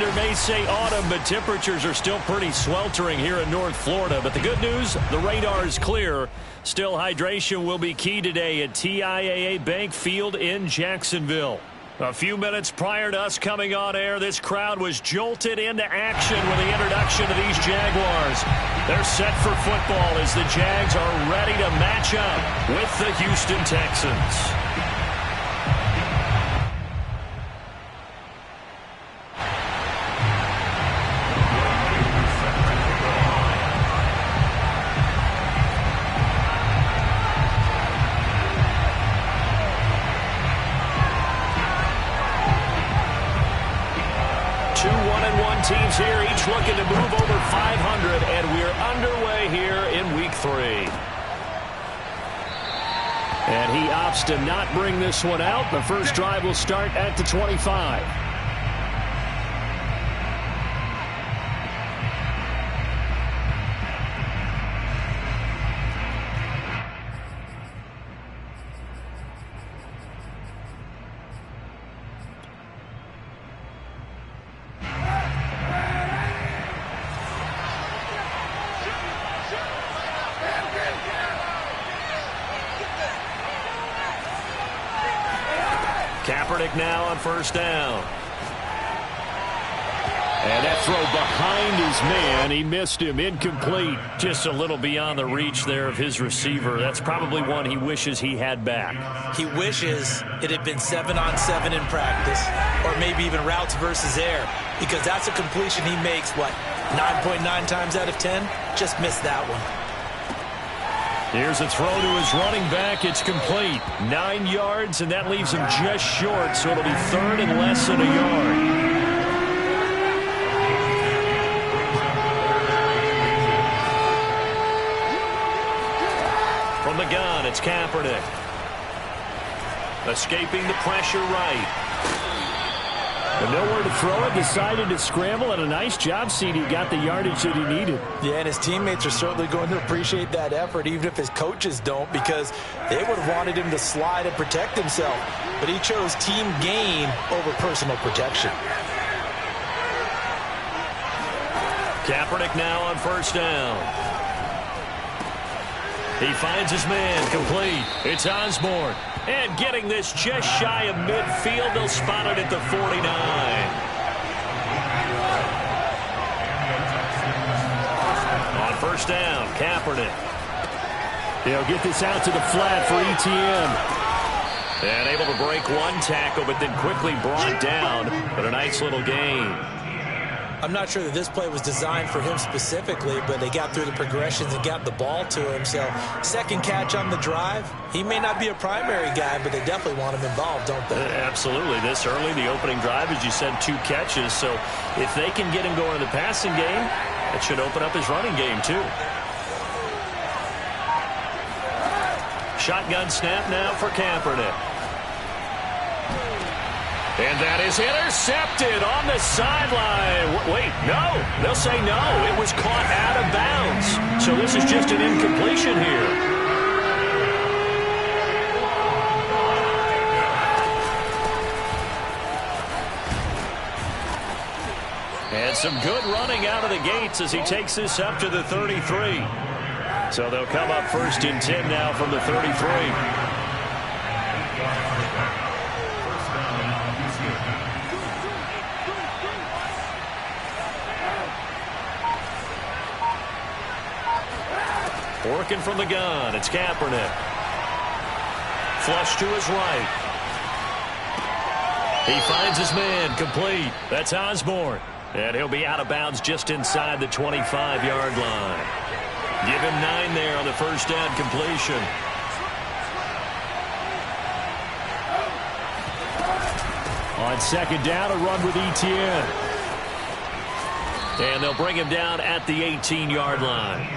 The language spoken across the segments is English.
weather may say autumn, but temperatures are still pretty sweltering here in North Florida. But the good news, the radar is clear. Still, hydration will be key today at TIAA Bank Field in Jacksonville. A few minutes prior to us coming on air, this crowd was jolted into action with the introduction of these Jaguars. They're set for football as the Jags are ready to match up with the Houston Texans. Teams here, each looking to move over 500, and we're underway here in Week 3. And he opts to not bring this one out. The first drive will start at the 25. Now on first down. And that throw behind his man. He missed him. Incomplete. Just a little beyond the reach there of his receiver. That's probably one he wishes he had back. He wishes it had been 7-on-7 in practice, or maybe even routes versus air, because that's a completion he makes, 9.9 times out of 10? Just missed that one. Here's a throw to his running back. It's complete. 9 yards, and that leaves him just short, so it'll be third and less than a yard. From the gun, it's Kaepernick. Escaping the pressure right. But nowhere to throw it, decided to scramble, and a nice job, CD. Got the yardage that he needed. Yeah, and his teammates are certainly going to appreciate that effort, even if his coaches don't, because they would have wanted him to slide and protect himself. But he chose team gain over personal protection. Kaepernick now on first down. He finds his man, complete. It's Osborne. And getting this just shy of midfield, they'll spot it at the 49. On first down, Kaepernick. He'll get this out to the flat for ETN. And able to break one tackle, but then quickly brought down. But a nice little gain. I'm not sure that this play was designed for him specifically, but they got through the progressions and got the ball to him. So second catch on the drive. He may not be a primary guy, but they definitely want him involved, don't they? Absolutely. This early, the opening drive, as you said, 2 catches. So if they can get him going in the passing game, it should open up his running game too. Shotgun snap now for Kaepernick. And that is intercepted on the sideline. Wait, no. They'll say no. It was caught out of bounds. So this is just an incompletion here. And some good running out of the gates as he takes this up to the 33. So they'll come up first and 10 now from the 33. Working from the gun, it's Kaepernick. Flush to his right. He finds his man, complete. That's Osborne. And he'll be out of bounds just inside the 25-yard line. Give him 9 there on the first down completion. On second down, a run with ETN. And they'll bring him down at the 18-yard line.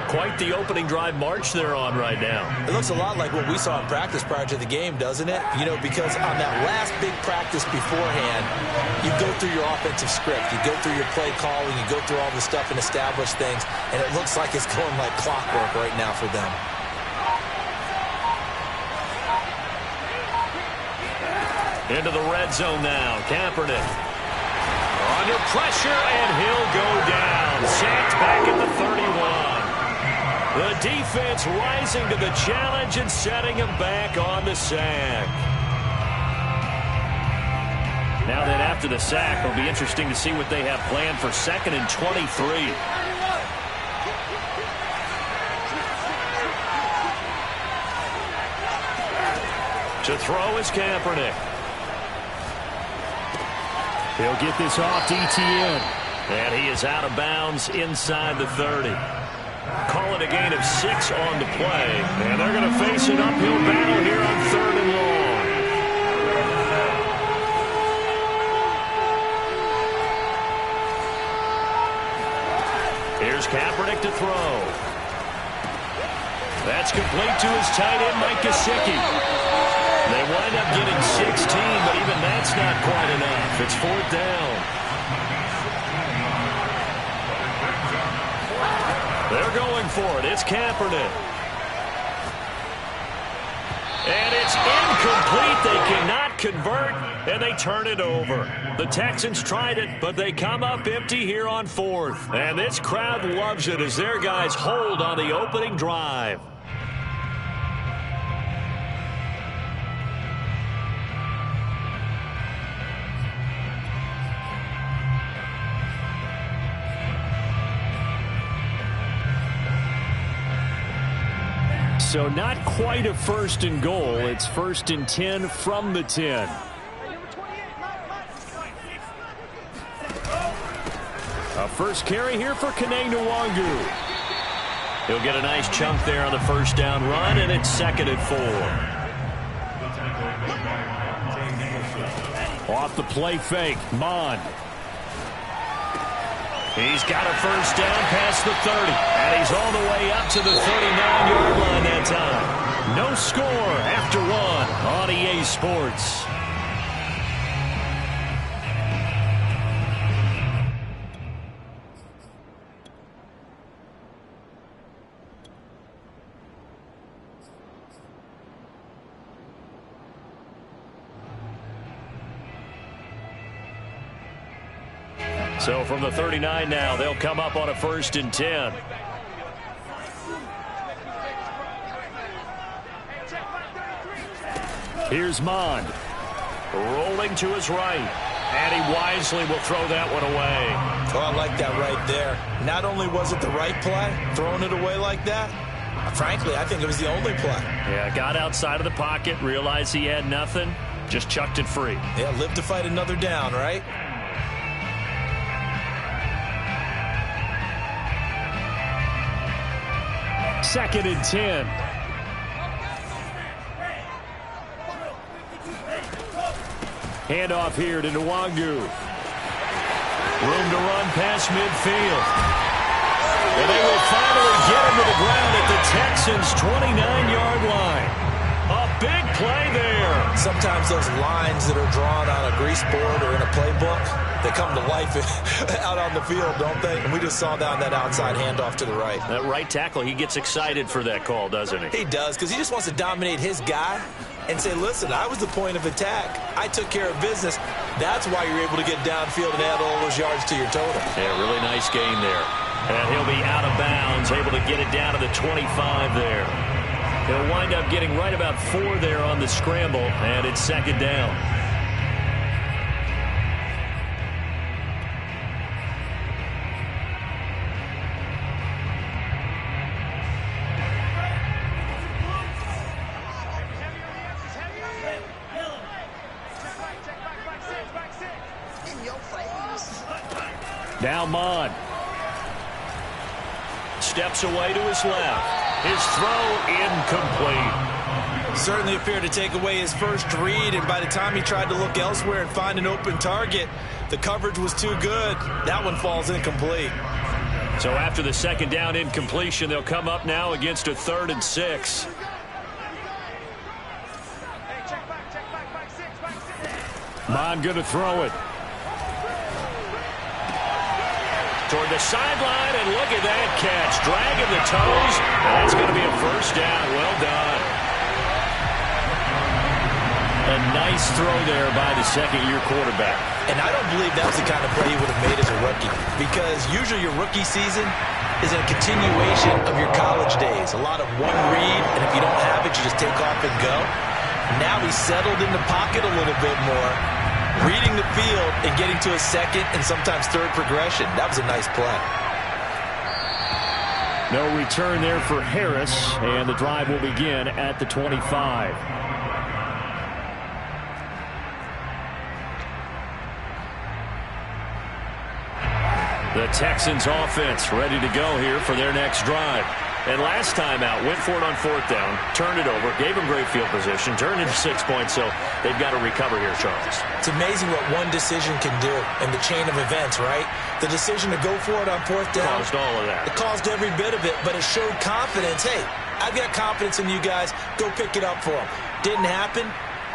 Quite the opening drive march they're on right now. It looks a lot like what we saw in practice prior to the game, doesn't it? You know, because on that last big practice beforehand, you go through your offensive script. You go through your play calling. You go through all the stuff and establish things. And it looks like it's going like clockwork right now for them. Into the red zone now. Kaepernick. Under pressure, and he'll go down. Sacked back at the 31. The defense rising to the challenge and setting him back on the sack. Now then, after the sack, it'll be interesting to see what they have planned for 2nd and 23. To throw is Kaepernick. He'll get this off to ETN. And he is out of bounds inside the 30. Call it a gain of 6 on the play. And they're going to face an uphill battle here on 3rd and long. Here's Kaepernick to throw. That's complete to his tight end, Mike Gesicki. They wind up getting 16, but even that's not quite enough. It's 4th down. They're going for it. It's Kaepernick. And it's incomplete. They cannot convert, and they turn it over. The Texans tried it, but they come up empty here on 4th. And this crowd loves it as their guys hold on the opening drive. So not quite a 1st and goal. It's 1st and 10 from the 10. A first carry here for Countupnok. He'll get a nice chunk there on the 1st down run, and it's 2nd and 4. Off the play fake, Mond. He's got a 1st down past the 30, and he's all the way up to the 39-yard line that time. No score after 1 on EA Sports. So from the 39 now, they'll come up on a 1st and 10. Here's Mond. Rolling to his right. And he wisely will throw that one away. Oh, I like that right there. Not only was it the right play, throwing it away like that, frankly, I think it was the only play. Yeah, got outside of the pocket, realized he had nothing, just chucked it free. Yeah, live to fight another down, right? Second and 10. Handoff here to Nwangu. Room to run past midfield. And they will finally get him to the ground at the Texans' 29-yard line. A big play there. Sometimes those lines that are drawn on a grease board or in a playbook, they come to life out on the field, don't they? And we just saw down that outside handoff to the right. That right tackle, he gets excited for that call, doesn't he? He does, because he just wants to dominate his guy and say, listen, I was the point of attack. I took care of business. That's why you're able to get downfield and add all those yards to your total. Yeah, really nice gain there. And he'll be out of bounds, able to get it down to the 25 there. He'll wind up getting right about 4 there on the scramble, and it's 2nd down. Now Mond. Steps away to his left. His throw incomplete. Certainly appeared to take away his first read, and by the time he tried to look elsewhere and find an open target, the coverage was too good. That one falls incomplete. So after the 2nd down incompletion, they'll come up now against a 3rd and 6. Mond going to throw it. Toward the sideline, and look at that catch. Dragging the toes, and that's going to be a 1st down. Well done. A nice throw there by the second-year quarterback. And I don't believe that was the kind of play he would have made as a rookie, because usually your rookie season is a continuation of your college days. A lot of one read, and if you don't have it, you just take off and go. Now he's settled in the pocket a little bit more, reading the field and getting to a second and sometimes third progression. That was a nice play. No return there for Harris, and the drive will begin at the 25. The Texans offense ready to go here for their next drive. And last time out, went for it on fourth down, turned it over, gave them great field position, turned into 6 points, so they've got to recover here, Charles. It's amazing what one decision can do in the chain of events, right? The decision to go for it on fourth down. Caused all of that. It caused every bit of it, but it showed confidence. Hey, I've got confidence in you guys. Go pick it up for them. Didn't happen.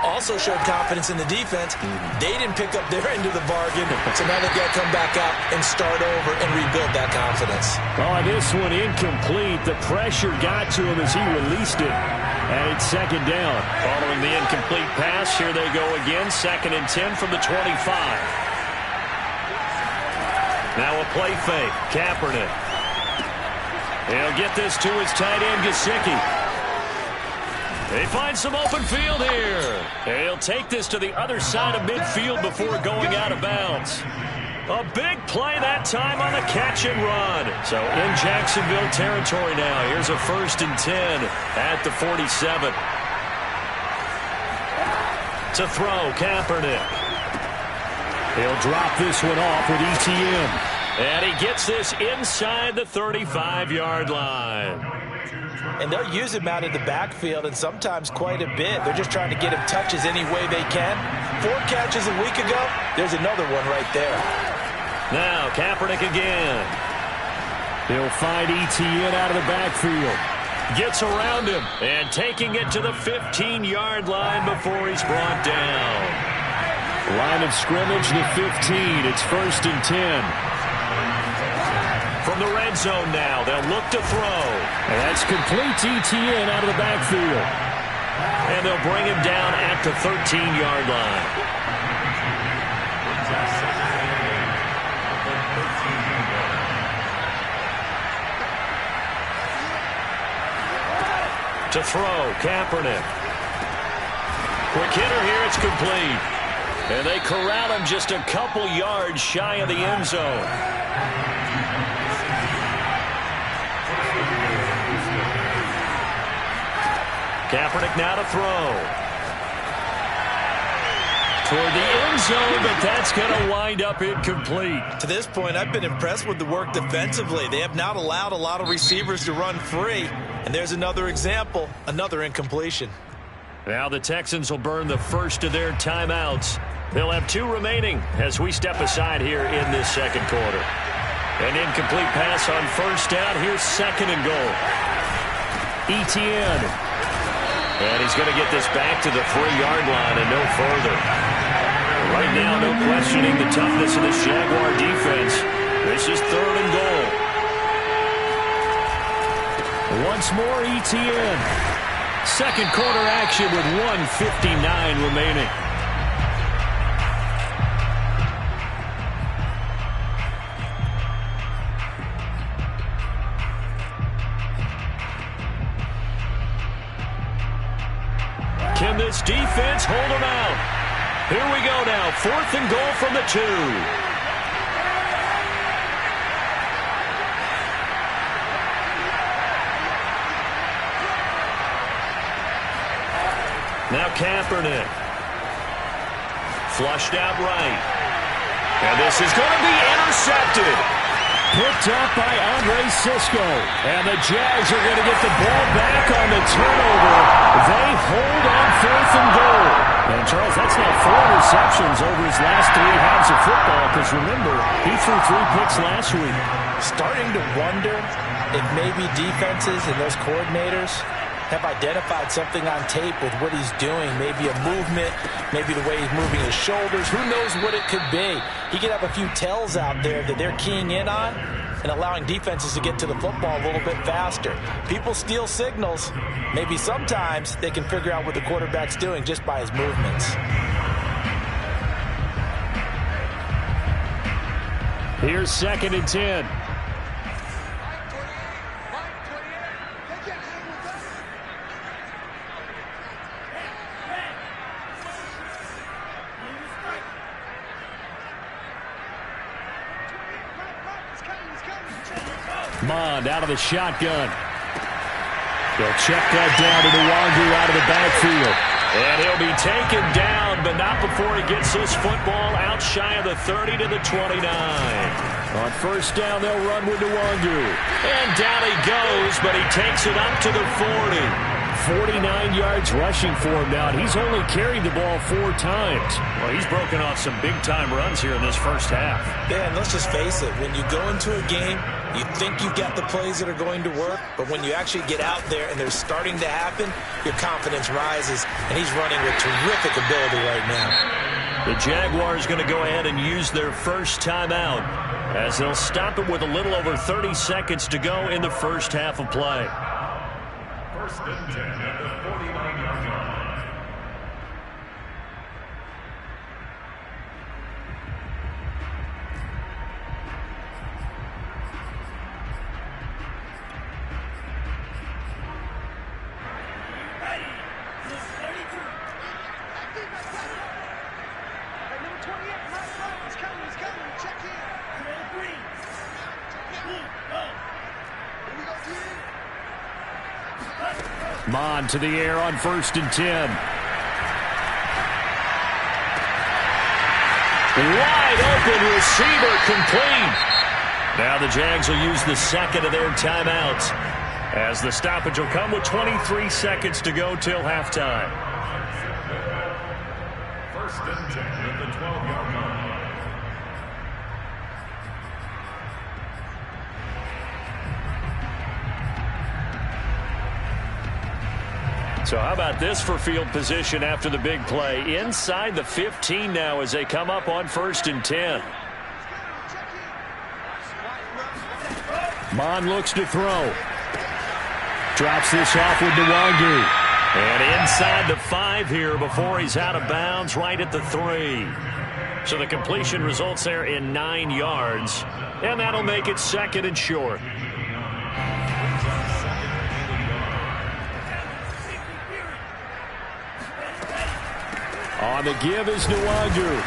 Also showed confidence in the defense. They didn't pick up their end of the bargain, so now they've got to come back out and start over and rebuild that confidence. Oh, this one incomplete. The pressure got to him as he released it. And it's second down. Following the incomplete pass, here they go again. 2nd and 10 from the 25. Now a play fake. Kaepernick. He'll get this to his tight end, Gesicki. They find some open field here. He'll take this to the other side of midfield before going out of bounds. A big play that time on the catch and run. So in Jacksonville territory now. Here's a 1st and 10 at the 47. To throw, Kaepernick. He'll drop this one off with ETN. And he gets this inside the 35-yard line. And they'll use him out in the backfield, and sometimes quite a bit. They're just trying to get him touches any way they can. 4 catches a week ago. There's another one right there. Now Kaepernick again. He'll find ETN out of the backfield. Gets around him and taking it to the 15-yard line before he's brought down. Line of scrimmage, the 15. It's 1st and 10. From the red zone now, they'll look to throw. And that's complete to ETN out of the backfield. And they'll bring him down at the 13-yard line. To throw, Kaepernick. Quick hitter here, it's complete. And they corral him just a couple yards shy of the end zone. Kaepernick now to throw. Toward the end zone, but that's going to wind up incomplete. To this point, I've been impressed with the work defensively. They have not allowed a lot of receivers to run free. And there's another example, another incompletion. Now the Texans will burn the first of their timeouts. They'll have 2 remaining as we step aside here in this second quarter. An incomplete pass on first down. Here's 2nd and goal. ETN. And he's going to get this back to the 3-yard line and no further. Right now, no questioning the toughness of this Jaguar defense. This is 3rd and goal. Once more, ETN. Second quarter action with 1:59 remaining. Can this defense hold them out? Here we go now. 4th and goal from the 2. Now Kaepernick. Flushed out right. And this is going to be intercepted. Picked up by Andre Cisco. And the Jags are going to get the ball back on the turnover. They hold on 4th and goal. And Charles, that's now 4 receptions over his last 3 halves of football. Because remember, he threw 3 picks last week. Starting to wonder if maybe defenses and those coordinators have identified something on tape with what he's doing. Maybe a movement, maybe the way he's moving his shoulders. Who knows what it could be? He could have a few tells out there that they're keying in on, and allowing defenses to get to the football a little bit faster. People steal signals. Maybe sometimes they can figure out what the quarterback's doing just by his movements. Here's 2nd and 10. Mond out of the shotgun. They'll check that down to Nwangu out of the backfield. And he'll be taken down, but not before he gets this football out shy of the 30 to the 29. On 1st down, they'll run with Nwangu. And down he goes, but he takes it up to the 40. 49 yards rushing for him now. He's only carried the ball 4 times. Well, he's broken off some big-time runs here in this first half. Yeah, and let's just face it. When you go into a game, you think you've got the plays that are going to work, but when you actually get out there and they're starting to happen, your confidence rises, and he's running with terrific ability right now. The Jaguars going to go ahead and use their first timeout as they'll stop it with a little over 30 seconds to go in the first half of play. 1st and 10 at the 49-yard line. Mond to the air on 1st and 10. Wide open receiver complete. Now the Jags will use the 2nd of their timeouts as the stoppage will come with 23 seconds to go till halftime. 1st and 10 at the 12-yard line. So how about this for field position after the big play? Inside the 15 now as they come up on 1st and 10. Mond looks to throw. Drops this off with Nwangu. And inside the 5 here before he's out of bounds right at the 3. So the completion results there in 9 yards. And that'll make it 2nd and short. On the give is Nwangu.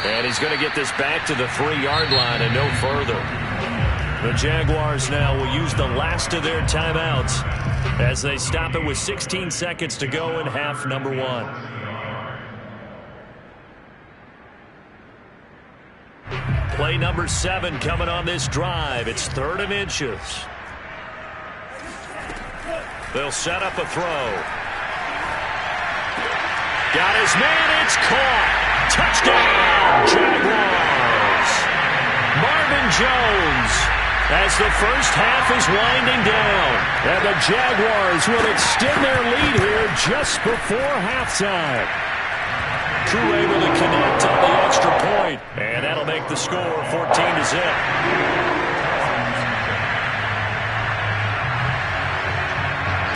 And he's going to get this back to the 3-yard line and no further. The Jaguars now will use the last of their timeouts as they stop it with 16 seconds to go in half number 1. Play number 7 coming on this drive. It's 3rd and inches. They'll set up a throw. Got his man, it's caught. Touchdown, Jaguars. Marvin Jones as the first half is winding down. And the Jaguars will extend their lead here just before halftime. Crew able to connect on the extra point, and that'll make the score 14-0.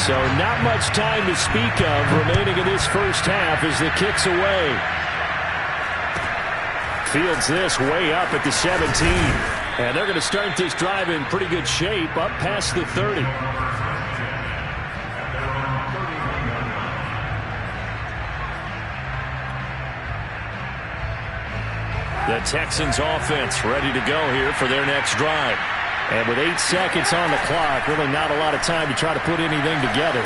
So not much time to speak of remaining in this first half as the kick's away. Fields this way up at the 17. And they're going to start this drive in pretty good shape up past the 30. The Texans offense ready to go here for their next drive. And with 8 seconds on the clock, really not a lot of time to try to put anything together.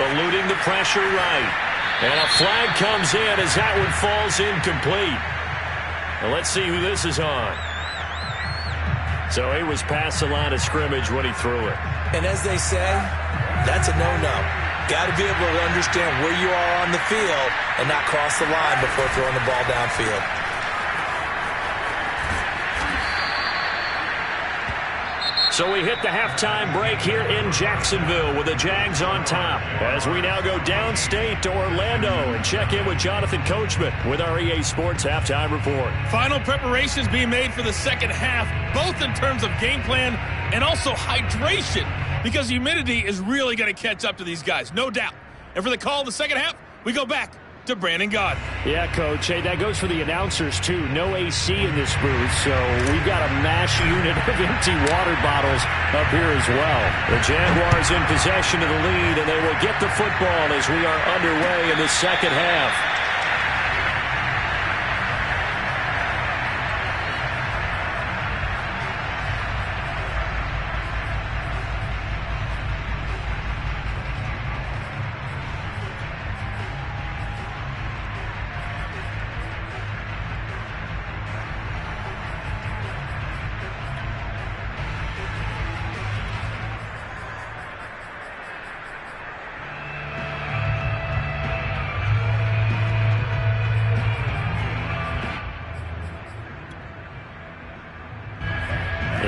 Eluding the pressure right. And a flag comes in as that one falls incomplete. Now let's see who this is on. So he was past the line of scrimmage when he threw it. And as they say, that's a no-no. Got to be able to understand where you are on the field and not cross the line before throwing the ball downfield. So we hit the halftime break here in Jacksonville with the Jags on top. As we now go downstate to Orlando and check in with Jonathan Coachman with our EA Sports Halftime Report. Final preparations being made for the second half, both in terms of game plan and also hydration, because humidity is really going to catch up to these guys, no doubt. And for the call of the second half, we go back to Brandon Gaudin. Yeah, Coach. Hey, that goes for the announcers, too. No AC in this booth, so we've got a mash unit of empty water bottles up here as well. The Jaguars in possession of the lead, and they will get the football as we are underway in the second half.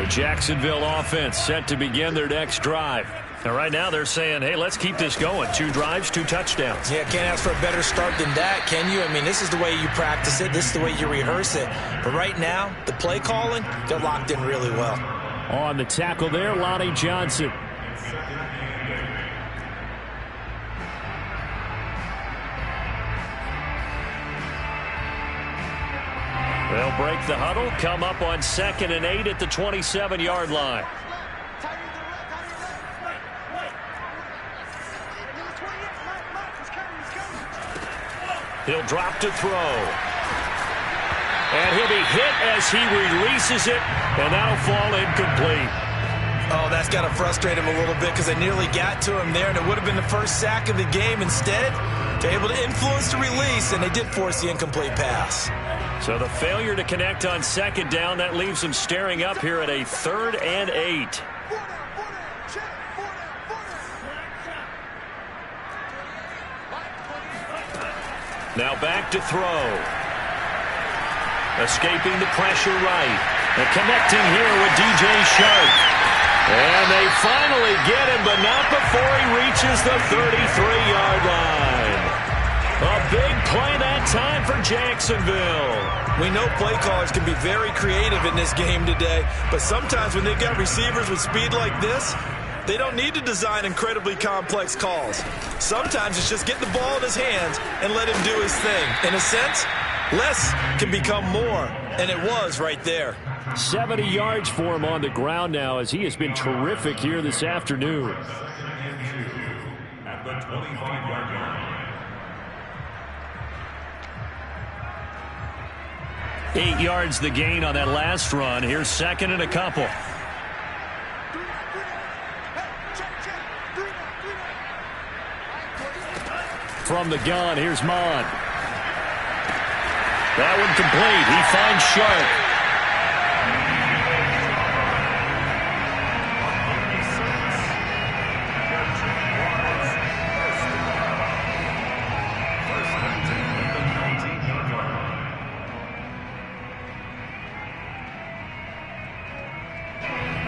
Jacksonville offense set to begin their next drive. And right now they're saying, hey, let's keep this going. 2 drives, 2 touchdowns. Yeah, can't ask for a better start than that, can you? I mean, this is the way you practice it. This is the way you rehearse it. But right now, the play calling, they're locked in really well. On the tackle there, Lonnie Johnson. They'll break the huddle, come up on 2nd and 8 at the 27-yard line. He'll drop to throw. And he'll be hit as he releases it, and that'll fall incomplete. Oh, that's got to frustrate him a little bit because they nearly got to him there, and it would have been the first sack of the game. Instead, they're able to influence the release, and they did force the incomplete pass. So the failure to connect on 2nd down, that leaves them staring up here at a 3rd and 8. Now back to throw. Escaping the pressure right. And connecting here with DJ Shark. And they finally get him, but not before he reaches the 33-yard line. A big play that time for Jacksonville. We know play callers can be very creative in this game today, but sometimes when they've got receivers with speed like this, they don't need to design incredibly complex calls. Sometimes it's just get the ball in his hands and let him do his thing. In a sense, less can become more, and it was right there. 70 yards for him on the ground now as he has been terrific here this afternoon. At the 25-yard line. 8 yards the gain on that last run. Here's 2nd and a couple. From the gun, here's Mon. That one complete. He finds Shark.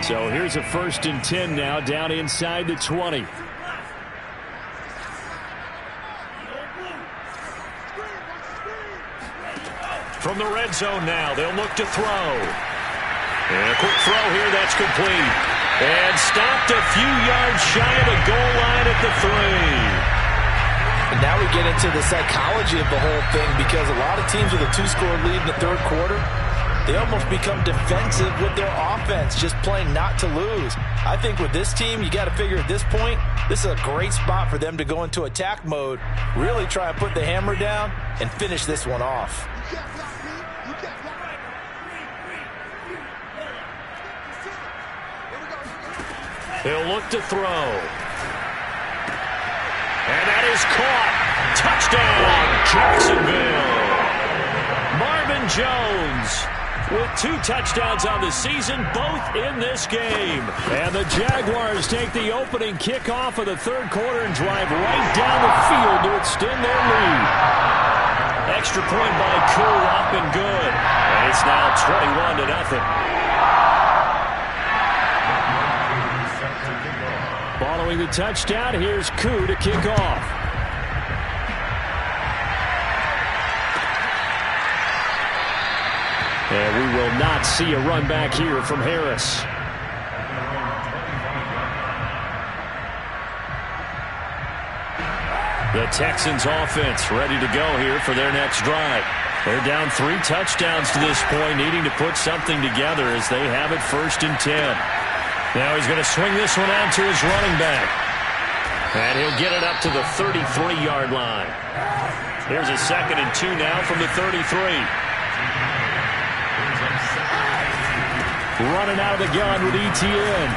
So here's a 1st and 10 now, down inside the 20. From the red zone now, they'll look to throw. And a quick throw here, that's complete. And stopped a few yards shy of the goal line at the 3. And now we get into the psychology of the whole thing, because a lot of teams with a 2-score lead in the 3rd quarter, they almost become defensive with their offense, just playing not to lose. I think with this team, you got to figure at this point, this is a great spot for them to go into attack mode, really try and put the hammer down and finish this one off. He'll look to throw. And that is caught. Touchdown, Jacksonville. Marvin Jones with 2 touchdowns on the season, both in this game. And the Jaguars take the opening kickoff of the 3rd quarter and drive right down the field to extend their lead. Extra point by Cool, up and good. And it's now 21-0. Following the touchdown, here's Koo to kick off. And we will not see a run back here from Harris. The Texans offense ready to go here for their next drive. They're down 3 touchdowns to this point, needing to put something together as they have it 1st and 10. Now he's going to swing this one out to his running back. And he'll get it up to the 33-yard line. Here's a 2nd and 2 now from the 33. Running out of the gun with ETN.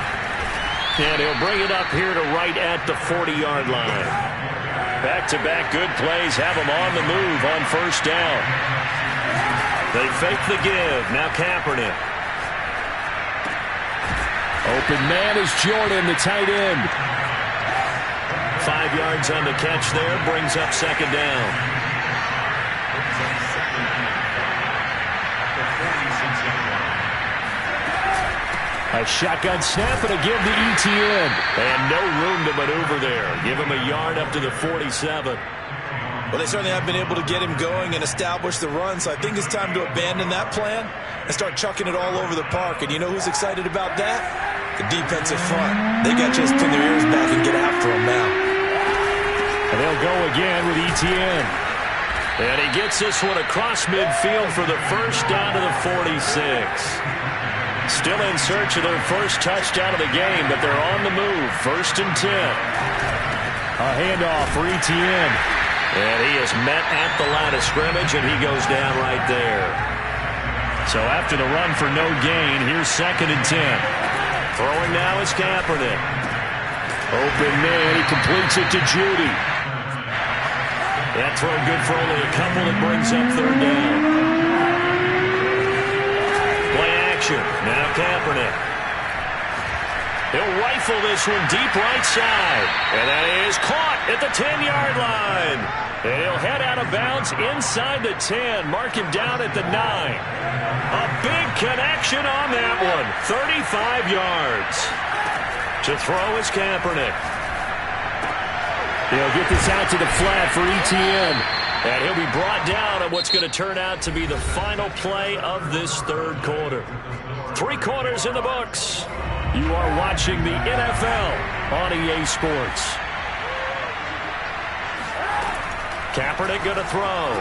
And he'll bring it up here to right at the 40-yard line. Back-to-back good plays have them on the move on 1st down. They fake the give. Now Kaepernick. Open man is Jordan, the tight end. 5 yards on the catch there. Brings up 2nd down. A shotgun snap and a give to ETN. And no room to maneuver there. Give him a yard up to the 47. Well, they certainly have been able to get him going and establish the run, so I think it's time to abandon that plan and start chucking it all over the park. And you know who's excited about that? The defensive front. They got just pin their ears back and get after him now. And they'll go again with ETN. And he gets this one across midfield for the 1st down to the 46. Still in search of their first touchdown of the game, but they're on the move. 1st and 10. A handoff for ETN. And he is met at the line of scrimmage, and he goes down right there. So after the run for no gain, here's 2nd and 10. Throwing now is Kaepernick. Open man, he completes it to Judy. That throw good for only a couple. That brings up 3rd down. Now Kaepernick. He'll rifle this one deep right side. And that is caught at the 10-yard line. And he'll head out of bounds inside the 10. Mark him down at the 9. A big connection on that one. 35 yards. To throw is Kaepernick. He'll get this out to the flat for ETN. And he'll be brought down at what's going to turn out to be the final play of this 3rd quarter. 3 quarters in the books. You are watching the NFL on EA Sports. Kaepernick going to throw.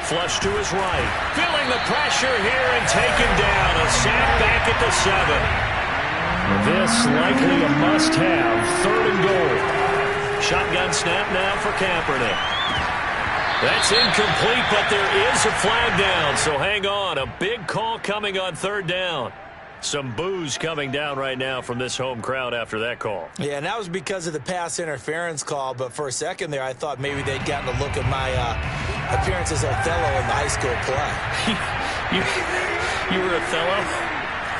Flush to his right. Feeling the pressure here and taken down. A sack back at the 7. This likely a must-have. 3rd and goal. Shotgun snap now for Kaepernick. That's incomplete, but there is a flag down, so hang on. A big call coming on 3rd down. Some boos coming down right now from this home crowd after that call. Yeah, and that was because of the pass interference call, but for a second there I thought maybe they'd gotten a look at my appearance as Othello in the high school play. You were Othello?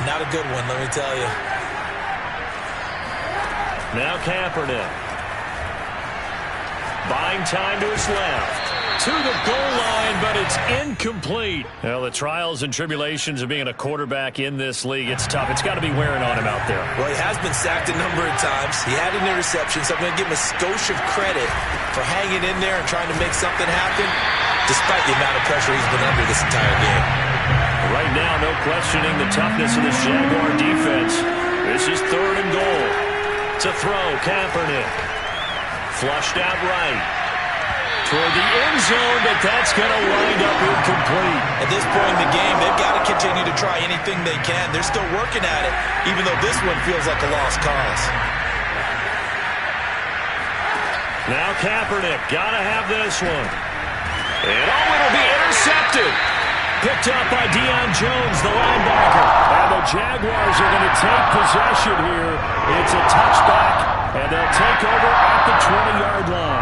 Not a good one, let me tell you. Now Kaepernick. Buying time to his left. To the goal line, but it's incomplete. Well, the trials and tribulations of being a quarterback in this league, it's tough. It's got to be wearing on him out there. Well, he has been sacked a number of times. He had an interception, so I'm going to give him a skosh of credit for hanging in there and trying to make something happen, despite the amount of pressure he's been under this entire game. Right now, no questioning the toughness of this Jaguar defense. This is 3rd and goal. To throw, Kaepernick. Flushed out right. Toward the end zone, but that's going to wind up incomplete. At this point in the game, they've got to continue to try anything they can. They're still working at it, even though this one feels like a lost cause. Now Kaepernick, got to have this one. And it'll be intercepted. Picked up by Deion Jones, the linebacker. And the Jaguars are going to take possession here. It's a touchback, and they'll take over at the 20-yard line.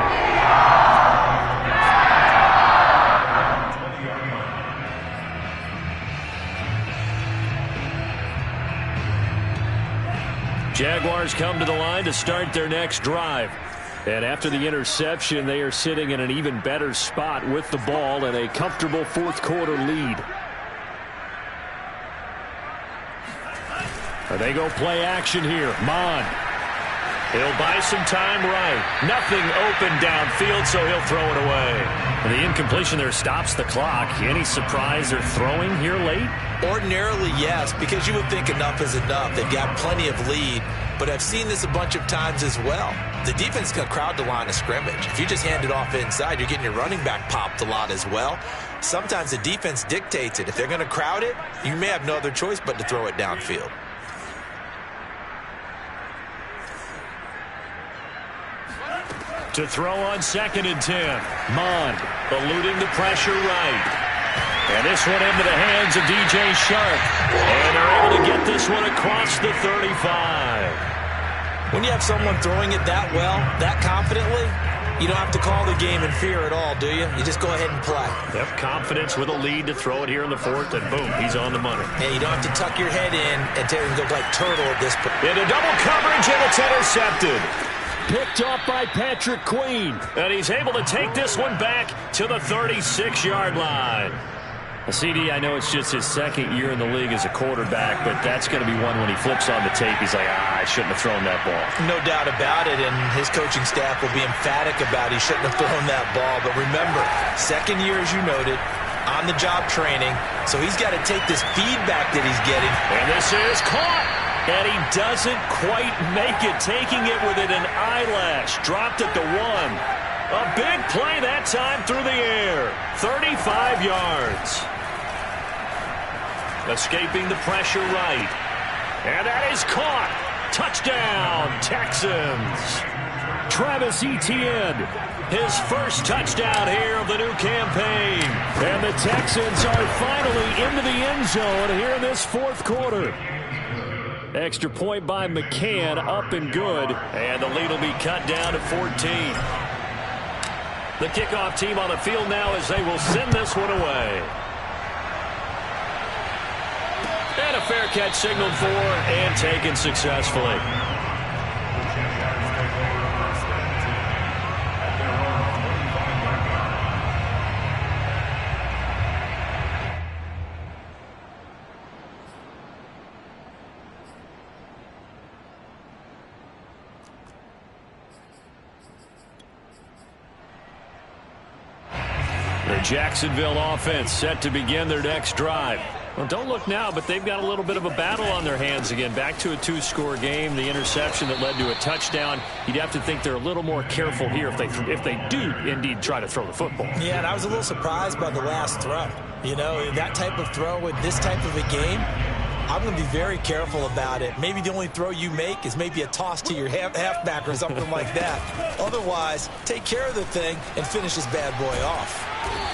Jaguars come to the line to start their next drive. And after the interception, they are sitting in an even better spot with the ball and a comfortable 4th quarter lead. And they go play action here. Mon. He'll buy some time right. Nothing open downfield, so he'll throw it away. And the incompletion there stops the clock. Any surprise they're throwing here late? Ordinarily, yes, because you would think enough is enough. They've got plenty of lead, but I've seen this a bunch of times as well. The defense is going to crowd the line of scrimmage. If you just hand it off inside, you're getting your running back popped a lot as well. Sometimes the defense dictates it. If they're going to crowd it, you may have no other choice but to throw it downfield. To throw on 2nd and 10. Mond eluding the pressure right. And this one into the hands of DJ Shark. And they're able to get this one across the 35. When you have someone throwing it that well, that confidently, you don't have to call the game in fear at all, do you? You just go ahead and play. Yep, confidence with a lead to throw it here in the 4th, and boom, he's on the money. And you don't have to tuck your head in and look like turtle at this point. Into double coverage, and it's intercepted. Picked off by Patrick Queen. And he's able to take this one back to the 36-yard line. CD, I know it's just his 2nd year in the league as a quarterback, but that's going to be one when he flips on the tape. He's like, I shouldn't have thrown that ball. No doubt about it, and his coaching staff will be emphatic about he shouldn't have thrown that ball. But remember, 2nd year, as you noted, on-the-job training, so he's got to take this feedback that he's getting. And this is caught. And he doesn't quite make it, taking it within an eyelash. Dropped at the 1. A big play that time through the air. 35 yards. Escaping the pressure right. And that is caught. Touchdown, Texans. Travis Etienne, his first touchdown here of the new campaign. And the Texans are finally into the end zone here in this 4th quarter. Extra point by McCann, up and good. And the lead will be cut down to 14. The kickoff team on the field now as they will send this one away. And a fair catch signaled for and taken successfully. The Jacksonville offense set to begin their next drive. Well, don't look now, but they've got a little bit of a battle on their hands again. Back to a 2-score game. The interception that led to a touchdown. You'd have to think they're a little more careful here if they do indeed try to throw the football. Yeah, and I was a little surprised by the last throw. You know, that type of throw with this type of a game, I'm going to be very careful about it. Maybe the only throw you make is maybe a toss to your halfback or something like that. Otherwise, take care of the thing and finish this bad boy off.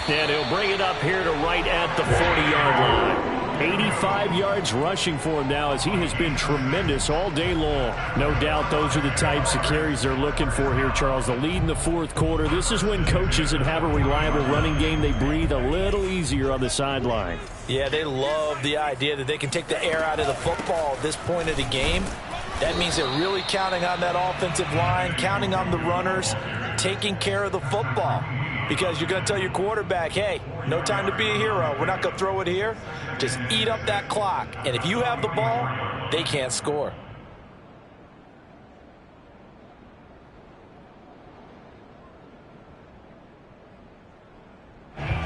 And he'll bring it up here to right at the 40-yard line. 85 yards rushing for him now as he has been tremendous all day long. No doubt those are the types of carries they're looking for here, Charles. The lead in the 4th quarter. This is when coaches that have a reliable running game, they breathe a little easier on the sideline. Yeah, they love the idea that they can take the air out of the football at this point of the game. That means they're really counting on that offensive line, counting on the runners, taking care of the football. Because you're going to tell your quarterback, hey, no time to be a hero. We're not going to throw it here. Just eat up that clock. And if you have the ball, they can't score.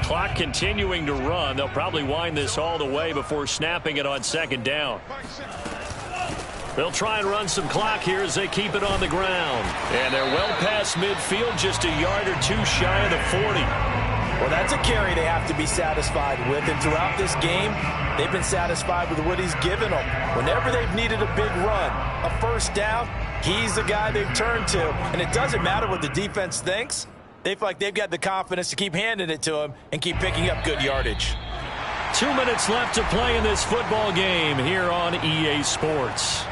Clock continuing to run. They'll probably wind this all the way before snapping it on 2nd down. They'll try and run some clock here as they keep it on the ground. And they're well past midfield, just a yard or two shy of the 40. Well, that's a carry they have to be satisfied with. And throughout this game, they've been satisfied with what he's given them. Whenever they've needed a big run, a first down, he's the guy they've turned to. And it doesn't matter what the defense thinks. They feel like they've got the confidence to keep handing it to him and keep picking up good yardage. 2 minutes left to play in this football game here on EA Sports.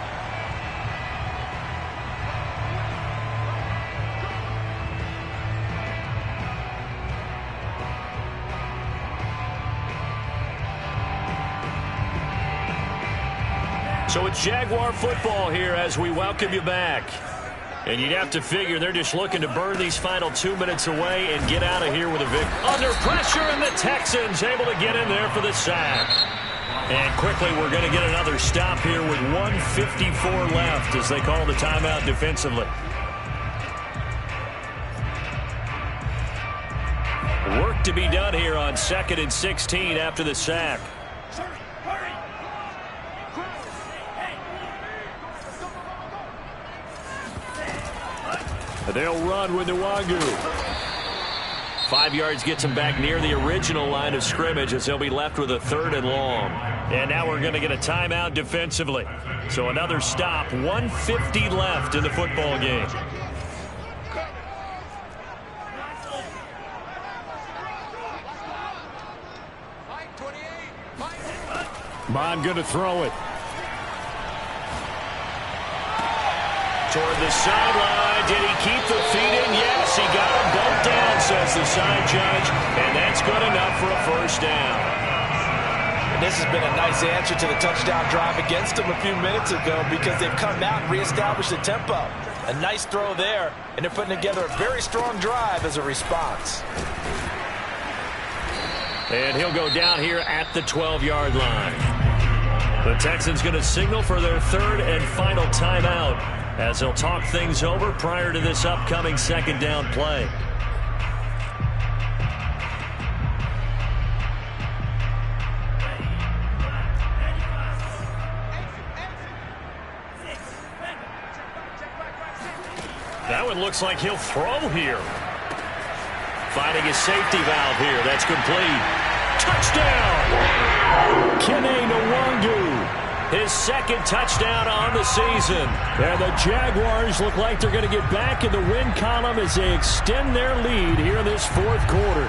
So it's Jaguar football here as we welcome you back. And you'd have to figure they're just looking to burn these final 2 minutes away and get out of here with a victory. Under pressure, and the Texans able to get in there for the sack. And quickly, we're going to get another stop here with 1:54 left as they call the timeout defensively. Work to be done here on 2nd and 16 after the sack. They'll run with Nwangu. 5 yards gets him back near the original line of scrimmage as he'll be left with a 3rd and long. And now we're going to get a timeout defensively. So another stop, 1:50 left in the football game. Bond going to throw it. Toward the sideline. Did he keep the feet in? Yes, he got them both down, says the side judge. And that's good enough for a 1st down. And this has been a nice answer to the touchdown drive against them a few minutes ago because they've come out and reestablished the tempo. A nice throw there, and they're putting together a very strong drive as a response. And he'll go down here at the 12-yard line. The Texans going to signal for their 3rd and final timeout as they'll talk things over prior to this upcoming 2nd down play. That one looks like he'll throw here. Finding his safety valve here. That's complete. Touchdown! Kene Nwangu. His 2nd touchdown on the season. And the Jaguars look like they're going to get back in the win column as they extend their lead here in this 4th quarter.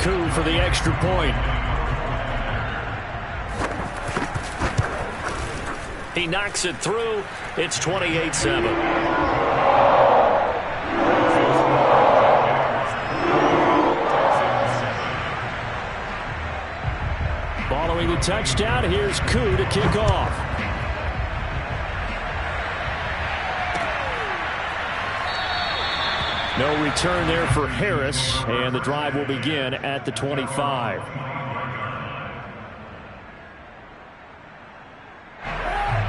Coup for the extra point. He knocks it through. It's 28-7. Following the touchdown, here's Coup to kick off. No return there for Harris, and the drive will begin at the 25.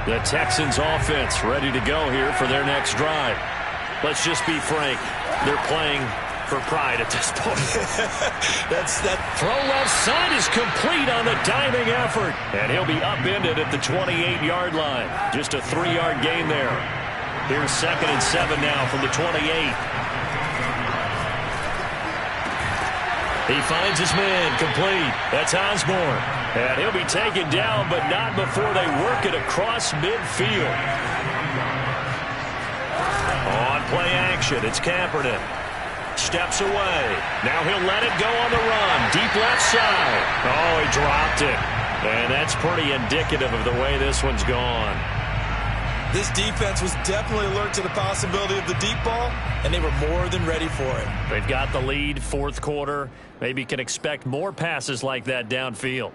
The Texans offense ready to go here for their next drive. Let's just be frank. They're playing for pride at this point. that throw left side is complete on the diving effort. And he'll be upended at the 28-yard line. Just a 3-yard gain there. Here's 2nd and 7 now from the 28. He finds his man complete. That's Osborne. And he'll be taken down, but not before they work it across midfield. On play action, it's Kaepernick. Steps away. Now he'll let it go on the run. Deep left side. Oh, he dropped it. And that's pretty indicative of the way this one's gone. This defense was definitely alert to the possibility of the deep ball, and they were more than ready for it. They've got the lead, 4th quarter. Maybe can expect more passes like that downfield.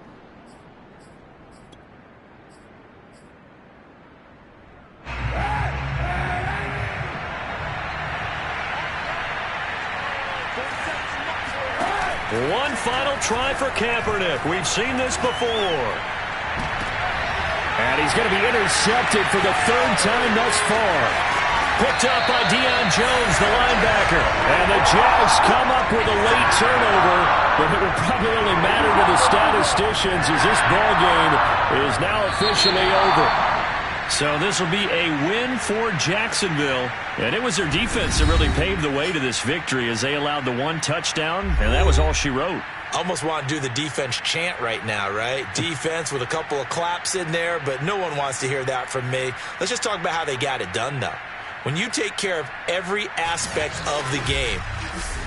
One final try for Kaepernick. We've seen this before. And he's going to be intercepted for the 3rd time thus far. Picked up by Deion Jones, the linebacker. And the Jags come up with a late turnover, but it will probably only matter to the statisticians as this ball game is now officially over. So this will be a win for Jacksonville. And it was their defense that really paved the way to this victory as they allowed the 1 touchdown, and that was all she wrote. Almost want to do the defense chant right now, right? Defense with a couple of claps in there, but no one wants to hear that from me. Let's just talk about how they got it done, though. When you take care of every aspect of the game,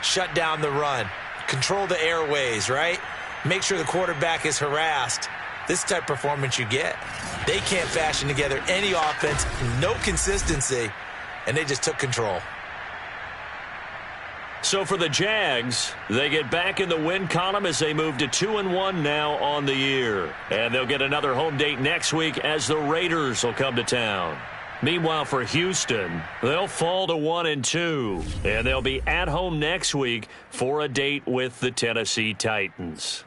shut down the run, control the airways, right? Make sure the quarterback is harassed. This type of performance you get. They can't fashion together any offense, no consistency, and they just took control. So for the Jags, they get back in the win column as they move to 2-1 now on the year. And they'll get another home date next week as the Raiders will come to town. Meanwhile, for Houston, they'll fall to 1-2, and they'll be at home next week for a date with the Tennessee Titans.